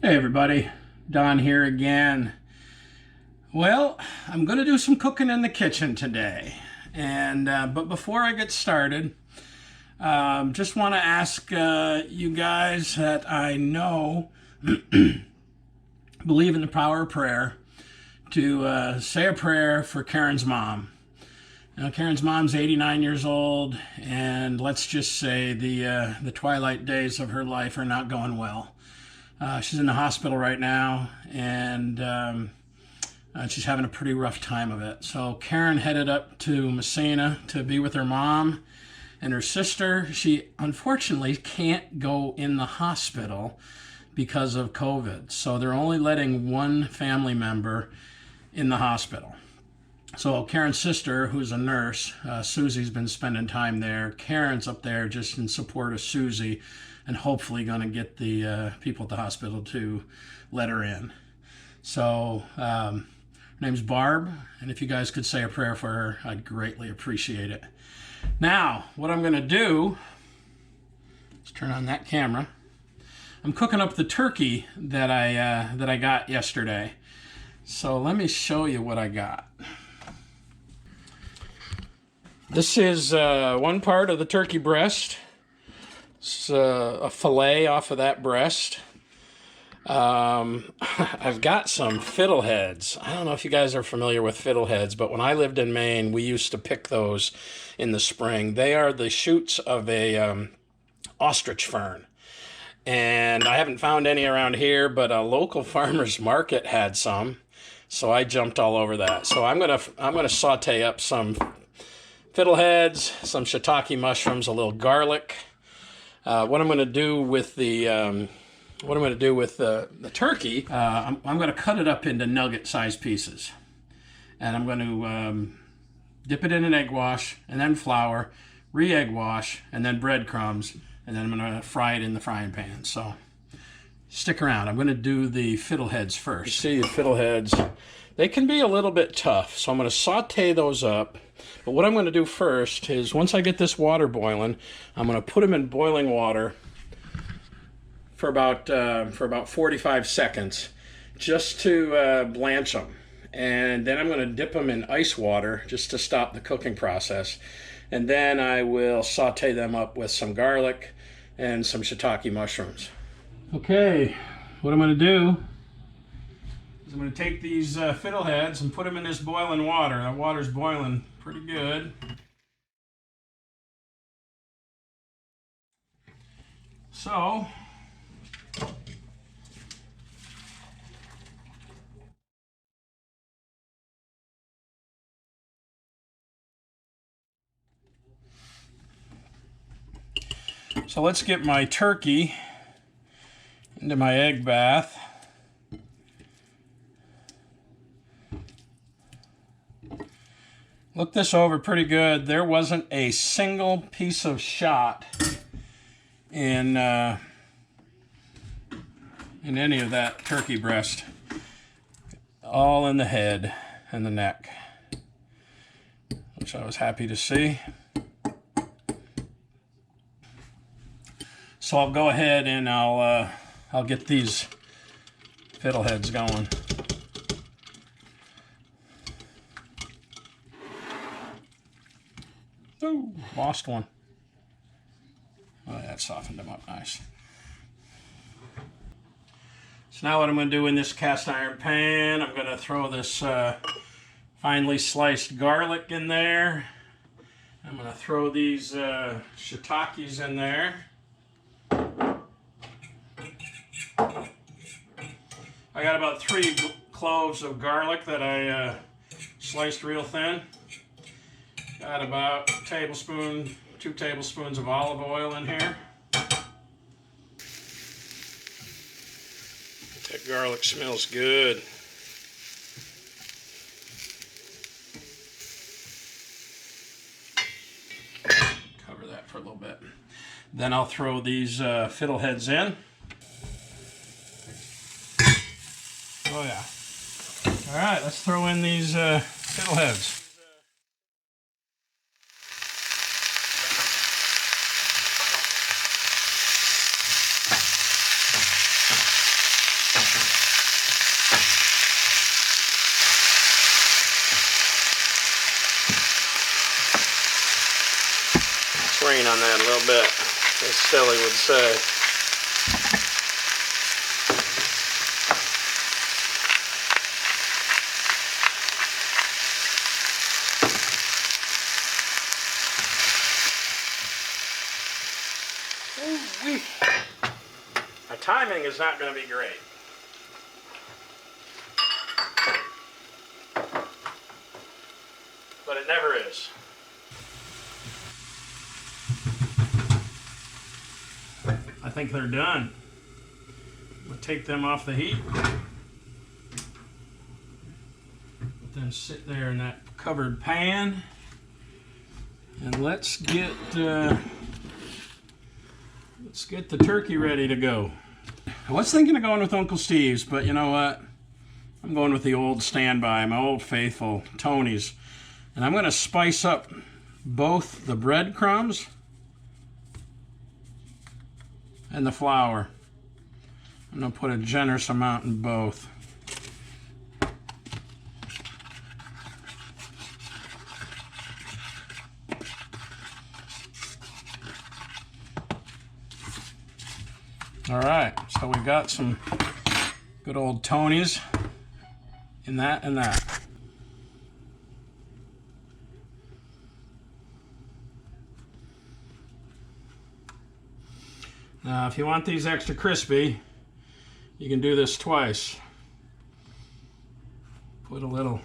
Hey everybody, Don here again. Well, I'm going to do some cooking in the kitchen today. But before I get started, just want to ask you guys that I know believe in the power of prayer to say a prayer for Karen's mom. Now, Karen's mom's 89 years old, and let's just say the twilight days of her life are not going well. She's in the hospital right now, and she's having a pretty rough time of it. So Karen headed up to Messina to be with her mom and her sister. She unfortunately can't go in the hospital because of COVID. So they're only letting one family member in the hospital. So Karen's sister, who's a nurse, Susie's been spending time there. Karen's up there just in support of Susie and hopefully going to get the people at the hospital to let her in. So her name's Barb, and if you guys could say a prayer for her, I'd greatly appreciate it. Now, what I'm going to do, let's turn on that camera. I'm cooking up the turkey that I got yesterday. So let me show you what I got. This is one part of the turkey breast. It's a fillet off of that breast. I've got some fiddleheads. I don't know if you guys are familiar with fiddleheads, but when I lived in Maine, we used to pick those in the spring. They are the shoots of a ostrich fern. And I haven't found any around here, but a local farmer's market had some. So I jumped all over that. So I'm gonna saute up some fiddleheads, some shiitake mushrooms, a little garlic. What I'm going to do with the turkey, I'm going to cut it up into nugget-sized pieces, and I'm going to dip it in an egg wash, and then flour, re-egg wash, and then breadcrumbs, and then I'm going to fry it in the frying pan. So stick around. I'm going to do the fiddleheads first. You see the fiddleheads, they can be a little bit tough, so I'm going to saute those up. But what I'm going to do first is, once I get this water boiling, I'm going to put them in boiling water for about 45 seconds, just to blanch them. And then I'm going to dip them in ice water just to stop the cooking process. And then I will saute them up with some garlic and some shiitake mushrooms. Okay, what I'm going to do is I'm going to take these fiddleheads and put them in this boiling water. That water's boiling pretty good. So let's get my turkey into my egg bath. Look this over pretty good. There wasn't a single piece of shot in any of that turkey breast. All in the head and the neck, which I was happy to see. So I'll go ahead and I'll get these fiddleheads going. Ooh, lost one. Oh, that softened them up nice. So now what I'm going to do in this cast iron pan, I'm going to throw this finely sliced garlic in there. I'm going to throw these shiitakes in there. I got about 3 cloves of garlic that I sliced real thin. Got about 2 tablespoons of olive oil in here. That garlic smells good. Cover that for a little bit. Then I'll throw these fiddleheads in. Oh yeah. All right, let's throw in these fiddleheads. strain on that a little bit, as Silly would say. Ooh-wee. My timing is not going to be great. But it never is. I think they're done. I'm going to take them off the heat. Let them sit there in that covered pan. And let's get the turkey ready to go. I was thinking of going with Uncle Steve's, but you know what? I'm going with the old standby, my old faithful, Tony's. And I'm going to spice up both the breadcrumbs and the flour. I'm going to put a generous amount in both. All right, so we've got some good old Tony's in that and that. Now, if you want these extra crispy, you can do this twice. Put a little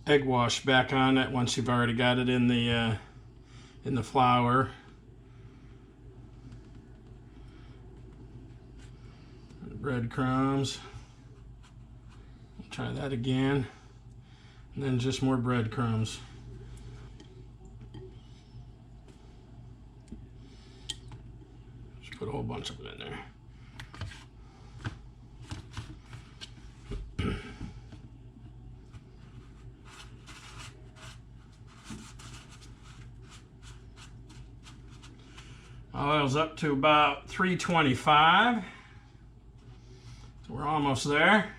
egg wash back on it once you've already got it in the flour. Breadcrumbs. Try that again. And then just more breadcrumbs. Just put a whole bunch of them in there. Oil's up to about 325. So we're almost there.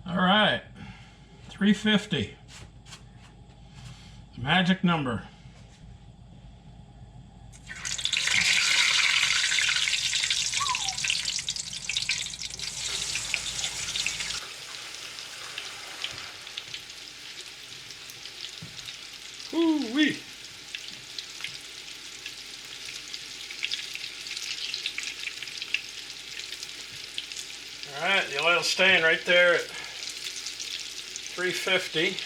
All right, 350. The magic number. Ooh-wee. All right, the oil's staying right there at 350.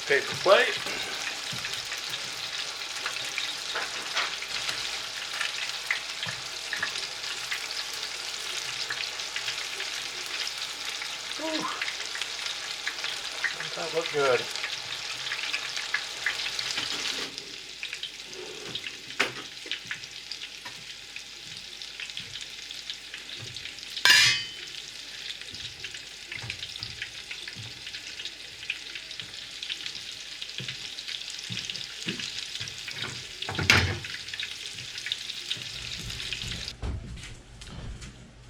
Paper plate. Ooh. Doesn't that look good?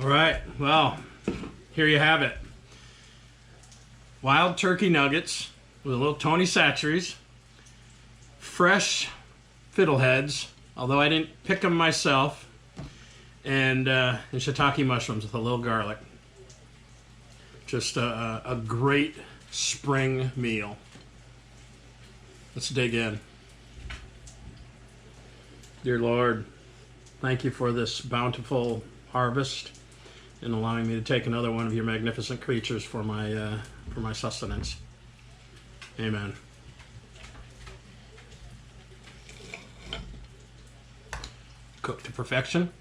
All right, well, here you have it. Wild turkey nuggets with a little Tony Chachere's, fresh fiddleheads, although I didn't pick them myself, and shiitake mushrooms with a little garlic. Just a great spring meal. Let's dig in. Dear Lord, thank you for this bountiful harvest and allowing me to take another one of your magnificent creatures for my sustenance. Amen. Cooked to perfection.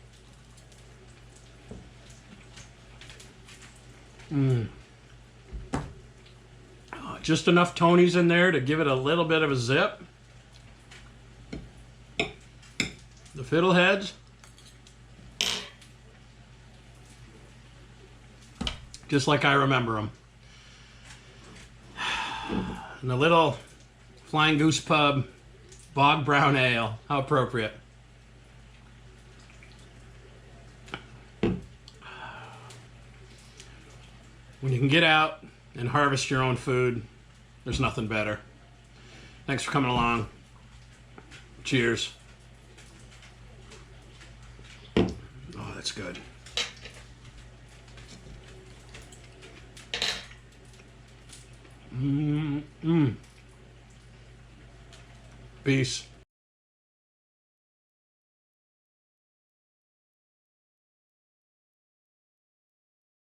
Just enough Tony's in there to give it a little bit of a zip. The fiddleheads. Just like I remember them. And the little Flying Goose Pub Bog Brown Ale. How appropriate. When you can get out and harvest your own food, there's nothing better. Thanks for coming along. Cheers. Oh, that's good. Peace.